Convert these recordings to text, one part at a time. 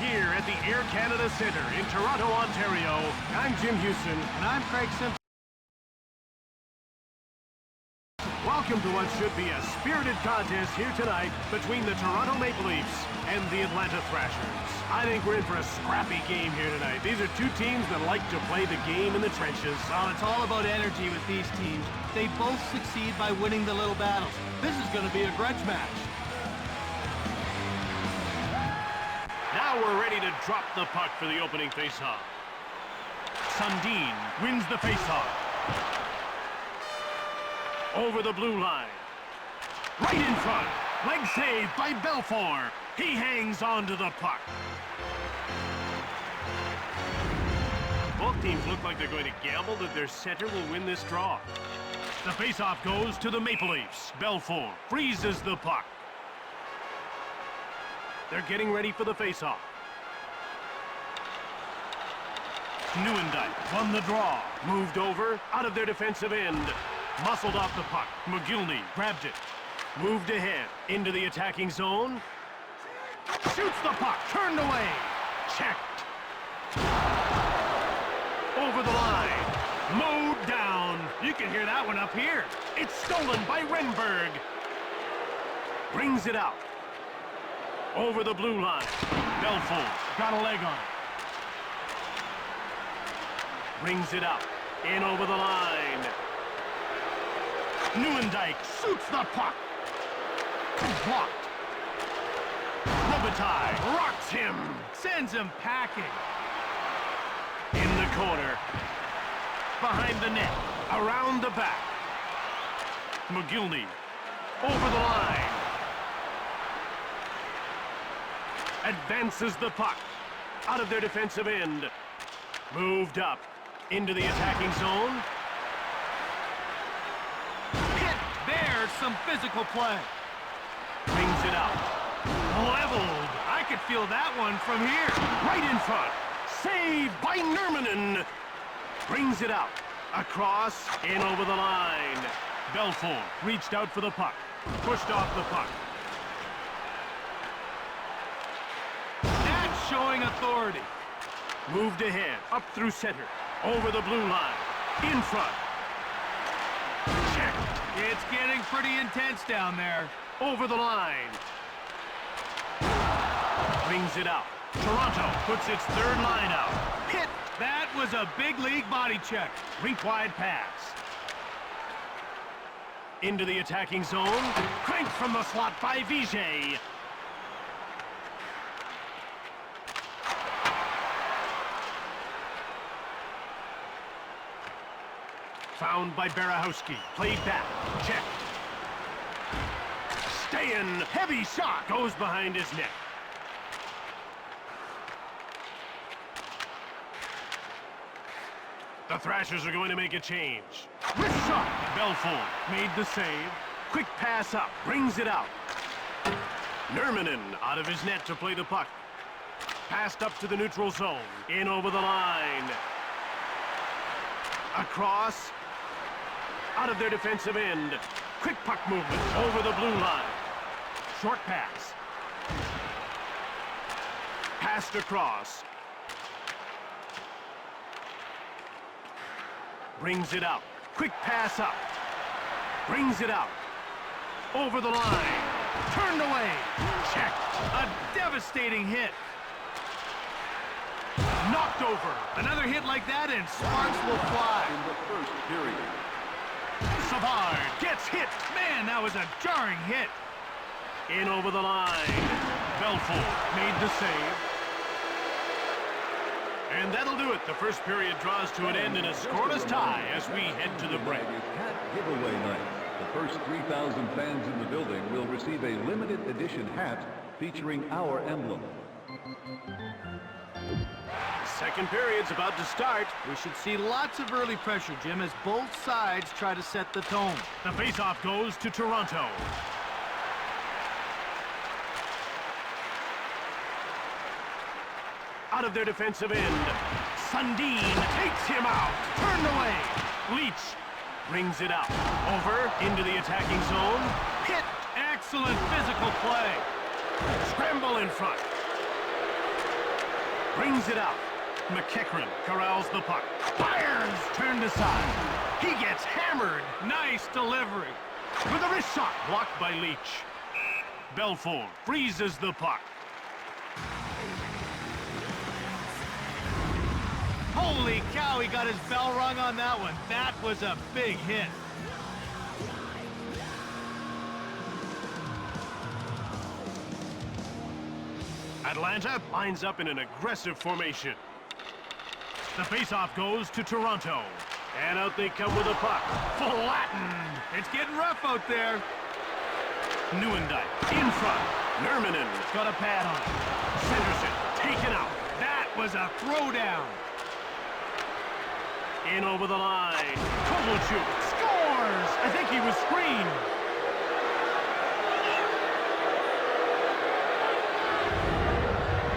here at the Air Canada Centre in Toronto, Ontario. I'm Jim Houston. And I'm Craig Simpson. Welcome to what should be a spirited contest here tonight between the Toronto Maple Leafs and the Atlanta Thrashers. I think we're in for a scrappy game here tonight. These are two teams that like to play the game in the trenches. Well, it's all about energy with these teams. They both succeed by winning the little battles. This is going to be a grudge match. Now we're ready to drop the puck for the opening faceoff. Sundin wins the faceoff. Over the blue line. Right in front. Leg save by Belfour. He hangs on to the puck. Both teams look like they're going to gamble that their center will win this draw. The faceoff goes to the Maple Leafs. Belfour freezes the puck. They're getting ready for the faceoff. Nieuwendyk won the draw. Moved over, out of their defensive end. Muscled off the puck. McGillney grabbed it. Moved ahead, into the attacking zone. Shoots the puck, turned away. Checked. Over the line. Mowed down. You can hear that one up here. It's stolen by Renberg. Brings it out. Over the blue line. Belfour got a leg on it. Brings it out. In over the line. Nieuwendyk shoots the puck. Blocked. Robitaille rocks him. Sends him packing. In the corner. Behind the net. Around the back. McGillney. Over the line. Advances the puck. Out of their defensive end. Moved up. Into the attacking zone. There's some physical play. Brings it out. Leveled. I could feel that one from here. Right in front. Saved by Nurminen. Brings it out. Across. In over the line. Belfour reached out for the puck. Pushed off the puck. That's showing authority. Moved ahead. Up through center. Over the blue line. In front. Checked. It's getting pretty intense down there. Over the line. Brings it out. Toronto puts its third line out. Hit. That was a big league body check. Rink-wide pass. Into the attacking zone. Cranked from the slot by Vigé. Found by Barahowski. Played back. Check. Staying. Heavy shot. Goes behind his net. The Thrashers are going to make a change. Wrist shot. Belfour made the save. Quick pass up. Brings it out. Nurminen out of his net to play the puck. Passed up to the neutral zone. In over the line. Across. Out of their defensive end. Quick puck movement over the blue line. Short pass. Passed across. Brings it out. Quick pass up. Brings it out. Over the line. Turned away. Checked. A devastating hit. Knocked over. Another hit like that and sparks will fly. In the first period. Savard gets hit. Man, that was a jarring hit. In over the line. Belfour made the save. And that'll do it. The first period draws to an end in a scoreless tie as we head to the break. Hat giveaway night. The first 3,000 fans in the building will receive a limited edition hat featuring our emblem. Second period's about to start. We should see lots of early pressure, Jim, as both sides try to set the tone. The faceoff goes to Toronto. Out of their defensive end. Sundin takes him out. Turned away. Leach brings it out. Over into the attacking zone. Hit. Excellent physical play. Scramble in front. Brings it out. McEachran corrals the puck. Fires! Turned aside. He gets hammered. Nice delivery. With a wrist shot. Blocked by Leach. Belfour freezes the puck. Holy cow, he got his bell rung on that one. That was a big hit. Atlanta lines up in an aggressive formation. The faceoff goes to Toronto. And out they come with a puck. Flattened. It's getting rough out there. Nieuwendyk in front. Nurminen's got a pad on it. Sanderson taken out. That was a throwdown. In over the line. Kovalchuk scores! I think he was screened.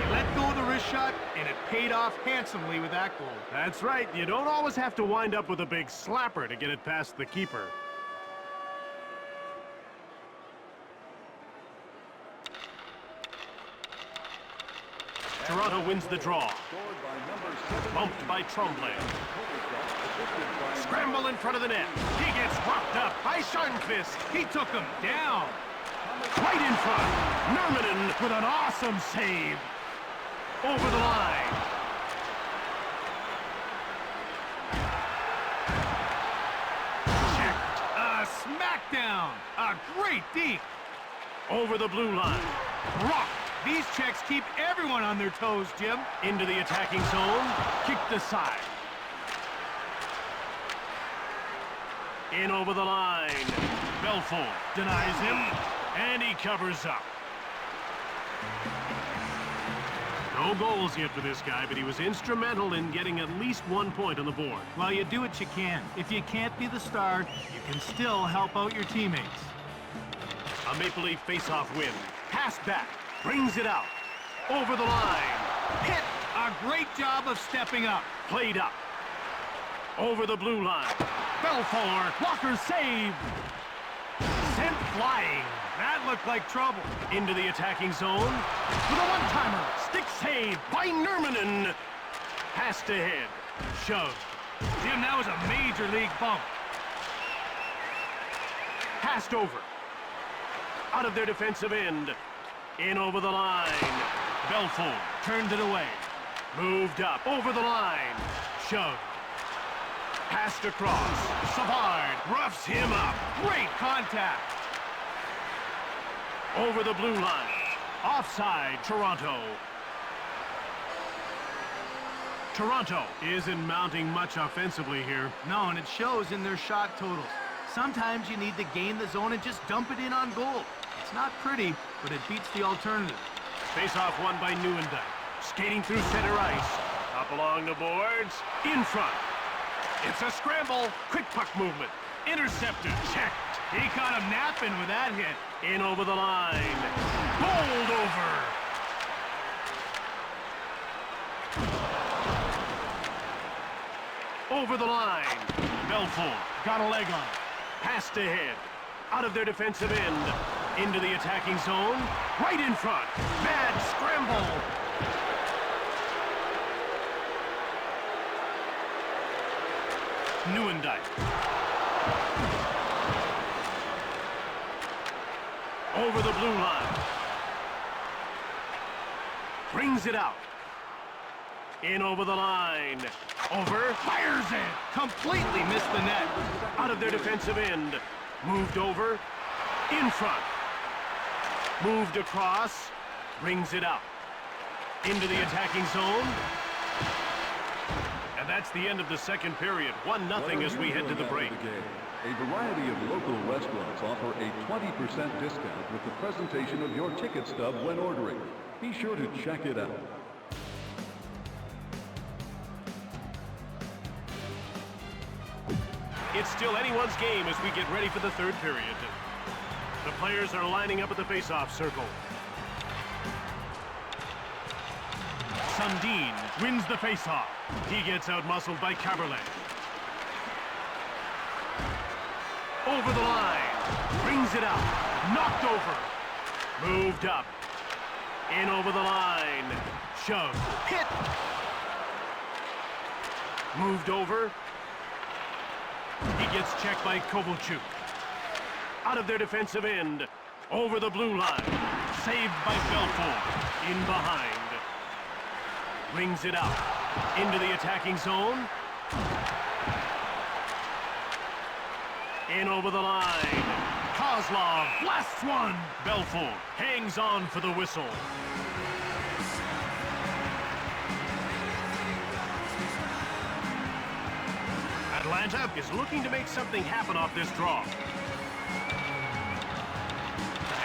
He let go of the wrist shot, and it paid off handsomely with that goal. That's right. You don't always have to wind up with a big slapper to get it past the keeper. Toronto wins the draw. Bumped by Tremblay. Scramble in front of the net. He gets rocked up by Sharnqvist. He took him down. Right in front. Nurminen with an awesome save. Over the line. Checked. A smackdown. A great deke. Over the blue line. Rocked. These checks keep everyone on their toes, Jim. Into the attacking zone. Kicked aside. In over the line. Belfour denies him. And he covers up. No goals yet for this guy, but he was instrumental in getting at least 1 point on the board. Well, you do what you can. If you can't be the star, you can still help out your teammates. A Maple Leaf face-off win. Pass back. Brings it out. Over the line. Hit! A great job of stepping up. Played up. Over the blue line. Belfour. Walker save. Sent flying. That looked like trouble. Into the attacking zone. With a one-timer. Stick save by Nurminen. Passed ahead. Shoved. Jim, that was a major league bump. Passed over. Out of their defensive end. In over the line. Belfour turned it away. Moved up. Over the line. Shoved. Passed across. Savard roughs him up. Great contact. Over the blue line. Offside, Toronto. Toronto isn't mounting much offensively here. No, and it shows in their shot totals. Sometimes you need to gain the zone and just dump it in on goal. It's not pretty, but it beats the alternative. Face-off won by Nieuwendyk. Skating through center ice. Up along the boards. In front. It's a scramble. Quick puck movement. Intercepted. Checked. He caught him napping with that hit. In over the line. Bowled over. Over the line. Belfour got a leg on it. Passed ahead. Out of their defensive end. Into the attacking zone. Right in front. Bad scramble. Nieuwendyk. Over the blue line. Brings it out. In over the line. Over. Fires it. Completely missed the net. Out of their defensive end. Moved over. In front. Moved across. Brings it out. Into the attacking zone. And that's the end of the second period. 1-0 as we head to the break. A variety of local restaurants offer a 20% discount with the presentation of your ticket stub when ordering. Be sure to check it out. It's still anyone's game as we get ready for the third period. The players are lining up at the face-off circle. Sundin wins the face-off. He gets out-muscled by Caberlet. Over the line. Brings it out. Knocked over. Moved up. In over the line. Shove. Hit. Moved over. He gets checked by Kovalchuk. Out of their defensive end. Over the blue line. Saved by Belfort. In behind. Rings it out. Into the attacking zone. In over the line. Kozlov blasts one. Belfort hangs on for the whistle. Atlanta is looking to make something happen off this draw.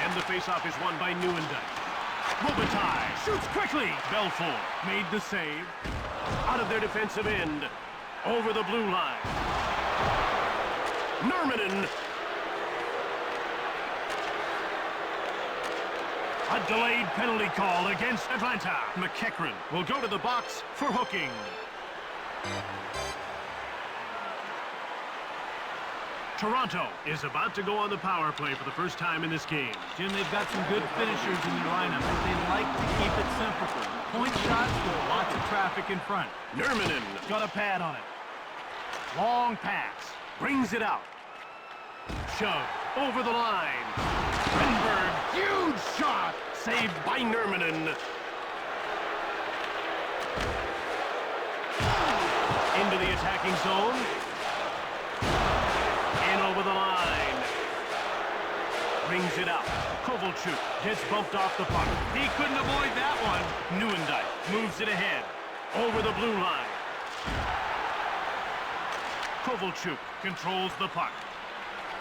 And the faceoff is won by Nieuwendyk. Robitaille shoots quickly. Belfort made the save. Out of their defensive end. Over the blue line. Nurminen. A delayed penalty call against Atlanta. McEachran will go to the box for hooking. Toronto is about to go on the power play for the first time in this game. Jim, they've got some good finishers in their lineup, but they like to keep it simple. Point shots with lots of traffic in front. Nurminen got a pad on it. Long pass. Brings it out. Shove. Over the line. Renberg. Huge shot. Saved by Nurminen. Into the attacking zone. Over the line. Brings it out. Kovalchuk gets bumped off the puck. He couldn't avoid that one. Nieuwendyk moves it ahead. Over the blue line. Kovalchuk controls the puck.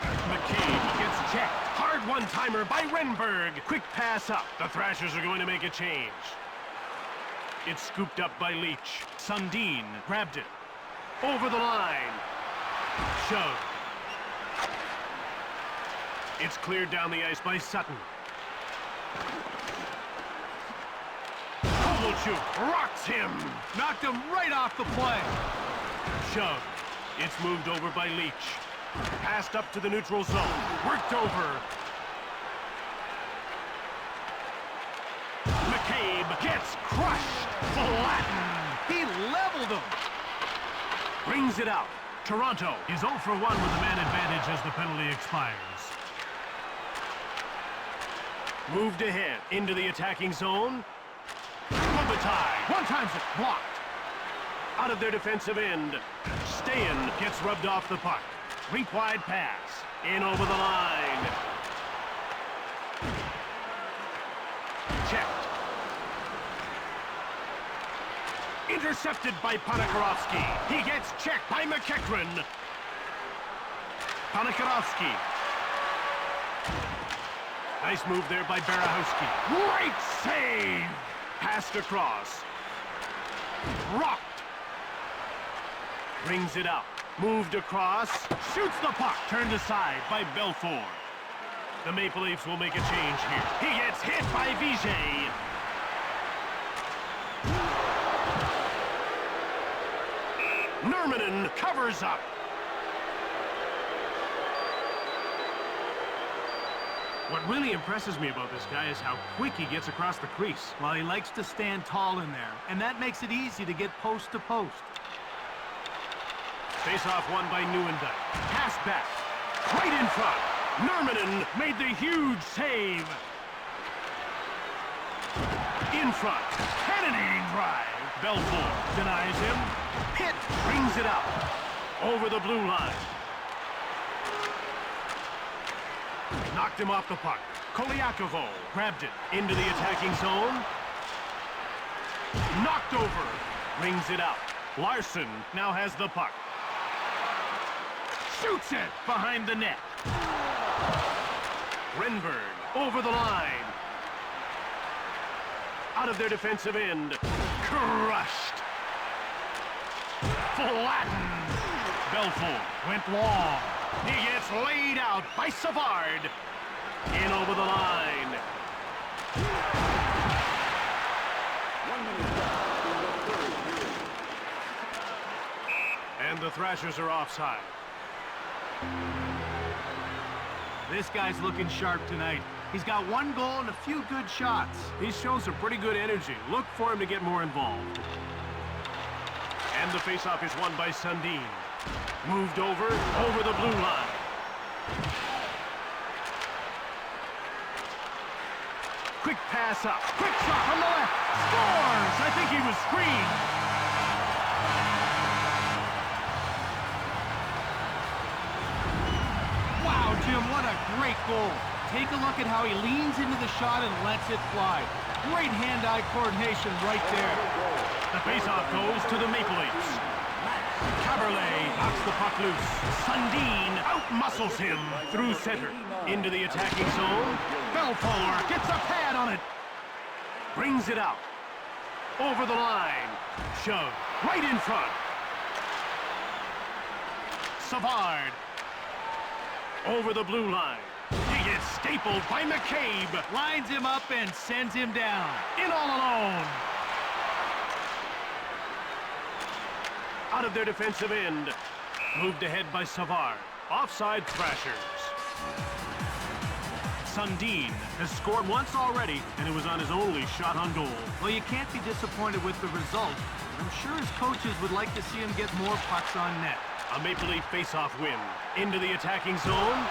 McCabe gets checked. Hard one-timer by Renberg. Quick pass up. The Thrashers are going to make a change. It's scooped up by Leach. Sundin grabbed it. Over the line. Shove. It's cleared down the ice by Sutton. Kovalchuk rocks him. Knocked him right off the play. Shove. It's moved over by Leach. Passed up to the neutral zone. Worked over. McCabe gets crushed. Flattened. He leveled him. Brings it out. Toronto is 0 for 1 with the man advantage as the penalty expires. Moved ahead into the attacking zone. Robitaille one-times it, blocked. Out of their defensive end. Stayan gets rubbed off the puck. Rink wide pass. In over the line. Checked. Intercepted by Ponikarovsky. He gets checked by McEachran. Ponikarovsky. Nice move there by Barahowski. Great save! Passed across. Rocked. Brings it out. Moved across. Shoots the puck. Turned aside by Belfort. The Maple Leafs will make a change here. He gets hit by Vigé. Nurminen covers up. What really impresses me about this guy is how quick he gets across the crease. Well, he likes to stand tall in there, and that makes it easy to get post to post. Face-off won by Nieuwendyk. Pass back. Right in front. Nurminen made the huge save. In front. Cannonading drive. Belfort denies him. Hit. Brings it out. Over the blue line. Knocked him off the puck. Kolyakovo grabbed it into the attacking zone. Knocked over. Brings it out. Larson now has the puck. Shoots it behind the net. Renberg over the line. Out of their defensive end. Crushed. Flattened. Belfort went long. He gets laid out by Savard. In over the line. 1 minute left in the third period. And the Thrashers are offside. This guy's looking sharp tonight. He's got 1 goal and a few good shots. He's shown some pretty good energy. Look for him to get more involved. And the faceoff is won by Sundin. Moved over the blue line. Quick pass up. Quick shot from the left. Scores! I think he was screened. Wow, Jim, what a great goal. Take a look at how he leans into the shot and lets it fly. Great hand-eye coordination right there. The faceoff goes to the Maple Leafs. Caberlet knocks the puck loose. Sundin out-muscles him through center. Into the attacking zone. Belfour gets a pad on it. Brings it out. Over the line. Shove. Right in front. Savard. Over the blue line. He gets stapled by McCabe. Lines him up and sends him down. In all alone. Out of their defensive end. Moved ahead by Savard. Offside Thrashers. Sundin has scored once already, and it was on his only shot on goal. Well, you can't be disappointed with the result. I'm sure his coaches would like to see him get more pucks on net. A Maple Leaf faceoff win. Into the attacking zone.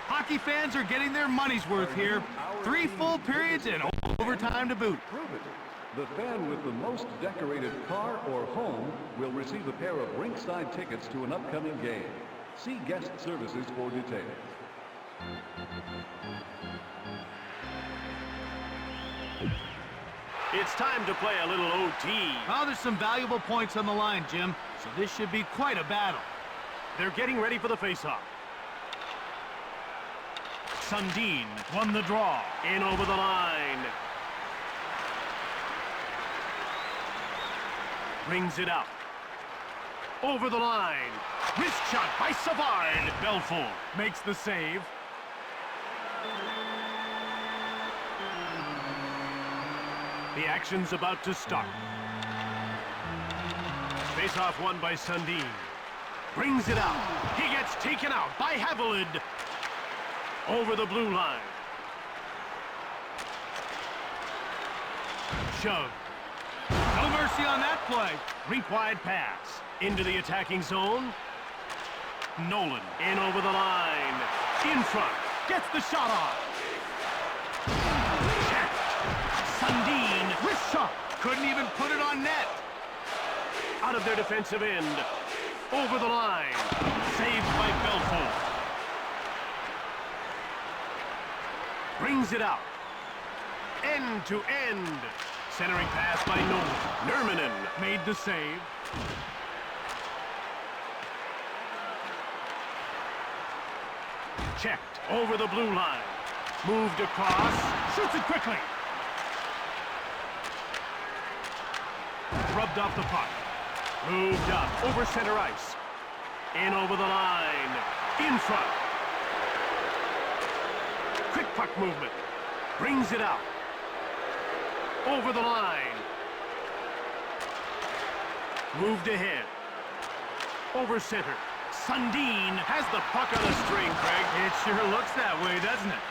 Hockey fans are getting their money's worth here. 3 full periods and overtime to boot. Prove it. The fan with the most decorated car or home will receive a pair of ringside tickets to an upcoming game. See guest services for details. It's time to play a little OT. Well, there's some valuable points on the line, Jim, so this should be quite a battle. They're getting ready for the faceoff. Sundin won the draw. In over the line. Brings it out. Over the line. Wrist shot by Savard. Belfour makes the save. The action's about to start. Face-off won by Sundin. Brings it out. He gets taken out by Haviland. Over the blue line. Shove. No mercy on that play. Rink-wide pass. Into the attacking zone. Nolan in over the line. In front. Gets the shot off. Checked. Sundin with shot. Couldn't even put it on net. Out of their defensive end. Over the line. Saved by Belfour. Brings it out. End to end. Centering pass by Nolan. Nurminen made the save. Checked over the blue line. Moved across. Shoots it quickly. Rubbed off the puck. Moved up over center ice. In over the line. In front. Quick puck movement. Brings it out. Over the line. Moved ahead. Over center. Sundin has the puck on a string, Craig. It sure looks that way, doesn't it?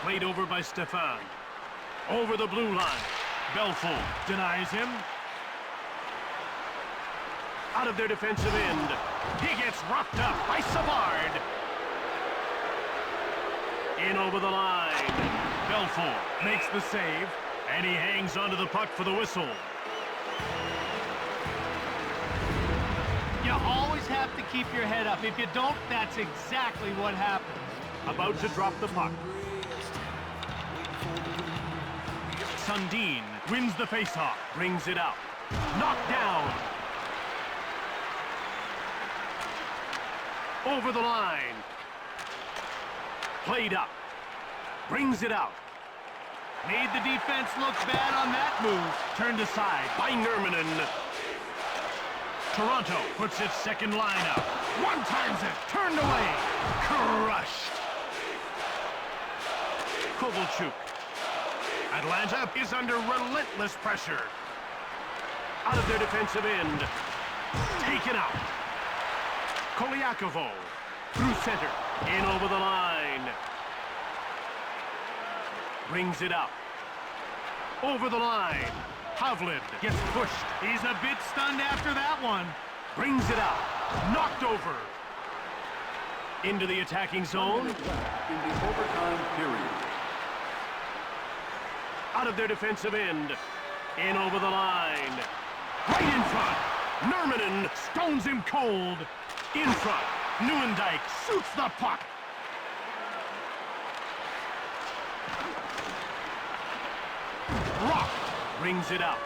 Played over by Stefan. Over the blue line. Belfour denies him. Out of their defensive end. He gets rocked up by Savard. In over the line. Belfour makes the save. And he hangs onto the puck for the whistle. You always have to keep your head up. If you don't, that's exactly what happens. About to drop the puck. Sundin wins the faceoff. Brings it out. Knocked down. Over the line. Played up. Brings it out. Made the defense look bad on that move. Turned aside by Nurminen. Toronto puts its second line out. One times it. Turned away. Crushed. Kovalchuk. Atlanta is under relentless pressure. Out of their defensive end. Taken out. Kolyakovo through center. In over the line. Brings it up. Over the line. Hovland gets pushed. He's a bit stunned after that one. Brings it out. Knocked over. Into the attacking zone. In the overtime period. Out of their defensive end. In over the line. Right in front. Nurminen stones him cold. In front. Neuendijk shoots the puck. Rock brings it out.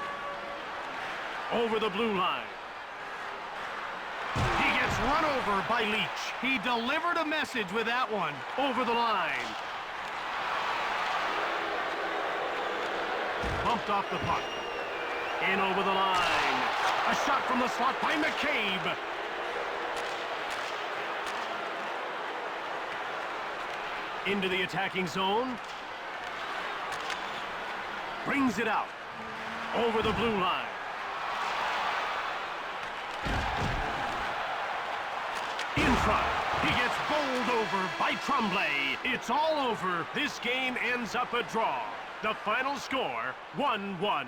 Over the blue line. He gets run over by Leach. He delivered a message with that one. Over the line. Bumped off the puck. In over the line. A shot from the slot by McCabe. Into the attacking zone. Brings it out. Over the blue line. In front. He gets bowled over by Tremblay. It's all over. This game ends up a draw. The final score, 1-1.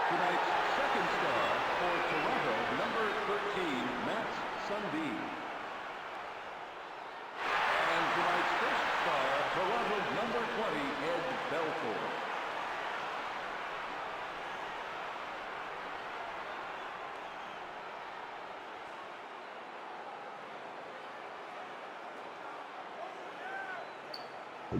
Tonight's second star for Toronto, number 13, Matt Sundin. And tonight's first star, Toronto's number 20, Ed Belfort. You